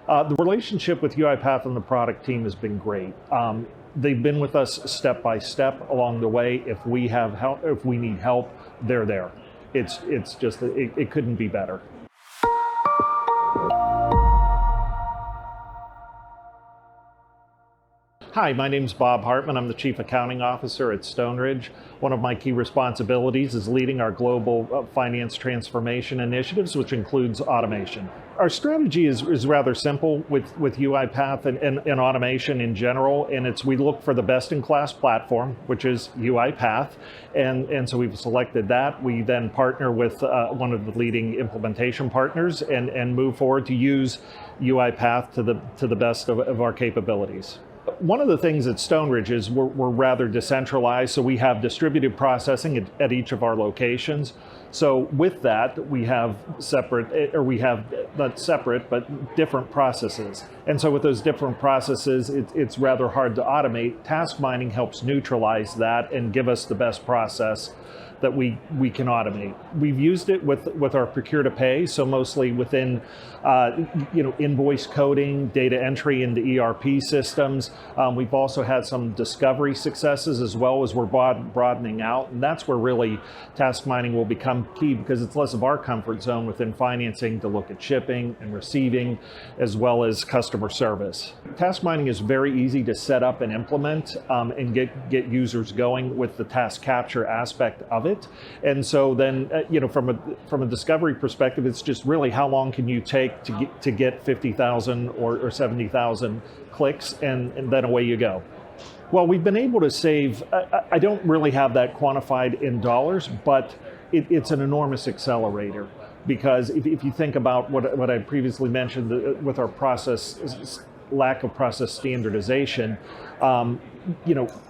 The relationship with UiPath and the product team has been great. They've been with us step by step along the way. If we have help, if we need help, they're there. It's just it couldn't be better. Hi, my name is Bob Hartman. I'm the Chief Accounting Officer at Stoneridge. One of my key responsibilities is leading our global finance transformation initiatives, which includes automation. Our strategy is rather simple with UiPath and automation in general, and we look for the best-in-class platform, which is UiPath, and so we've selected that. We then partner with one of the leading implementation partners and move forward to use UiPath to the best of our capabilities. One of the things at Stoneridge is we're rather decentralized, so we have distributed processing at each of our locations. So with that, we have not separate, but different processes. And so with those different processes, it's rather hard to automate. Task mining helps neutralize that and give us the best process that we can automate. We've used it with our procure to pay, so mostly within invoice coding, data entry into ERP systems. We've also had some discovery successes as well as we're broadening out, and that's where really task mining will become key because it's less of our comfort zone within financing to look at shipping and receiving as well as customer service. Task mining is very easy to set up and implement and get users going with the task capture aspect of it. And so then, from a discovery perspective, it's just really how long can you take to get 50,000 or 70,000 clicks, and then away you go. Well, we've been able to save, I don't really have that quantified in dollars, but it's an enormous accelerator. Because if you think about what I previously mentioned with our lack of process standardization,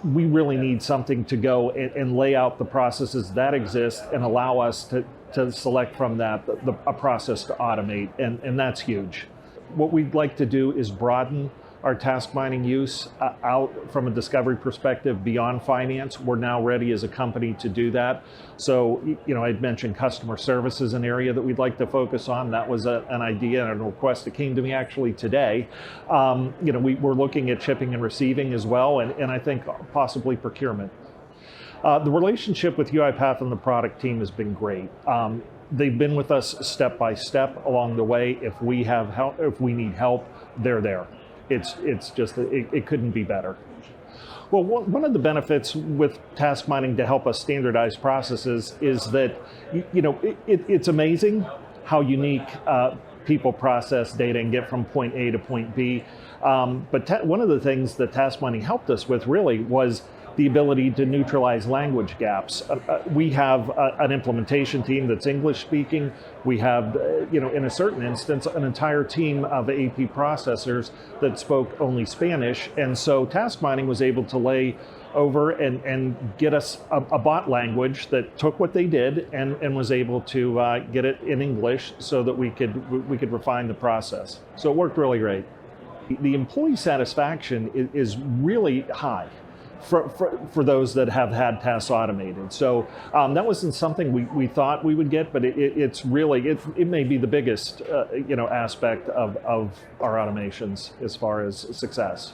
we really need something to go and lay out the processes that exist and allow us to select from that a process to automate, and that's huge. What we'd like to do is broaden our task mining use out from a discovery perspective beyond finance. We're now ready as a company to do that. So, I'd mentioned customer service is an area that we'd like to focus on. That was an idea and a request that came to me actually today. We're looking at shipping and receiving as well, and I think possibly procurement. The relationship with UiPath and the product team has been great. They've been with us step by step along the way. If we have help, if we need help, they're there. It's just it couldn't be better. Well, one of the benefits with task mining to help us standardize processes is that it's amazing how unique people process data and get from point A to point B. But one of the things that task mining helped us with really was the ability to neutralize language gaps. We have an implementation team that's English speaking. We have, in a certain instance, an entire team of AP processors that spoke only Spanish. And so task mining was able to lay over and get us a bot language that took what they did and was able to get it in English so that we could refine the process. So it worked really great. The employee satisfaction is really high for those that have had tasks automated. So that wasn't something we thought we would get, but it may be the biggest aspect of our automations as far as success.